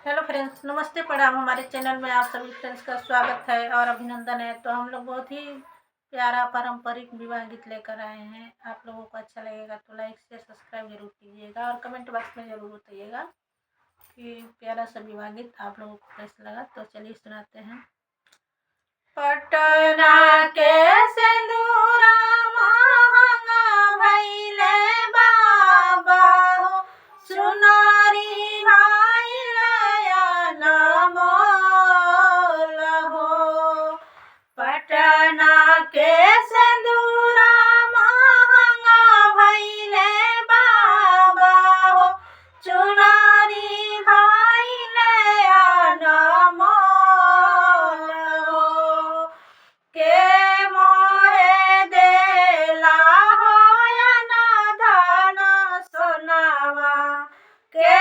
Hello friends, नमस्ते प्रणाम। हमारे चैनल में आप सभी फ्रेंड्स का स्वागत है और अभिनंदन है। तो हम लोग बहुत ही प्यारा पारंपरिक विवाह गीत लेकर आए हैं। आप लोगों को अच्छा लगेगा तो लाइक से सब्सक्राइब जरूर कीजिएगा और कमेंट बॉक्स में जरूर बताइएगा कि प्यारा सा विवाह गीत आप लोगों को कैसा लगा। तो चलिए सुनाते हैं। पटना के सिंदूरा महंगा भइले बाबा हो, सुनारी भइले अनमोल हो। पटना के सिंदूरा महंगा भइले बाबा हो, चुनारी भइले अनमोल हो। के मोहे देला होयन धन सोनावा, के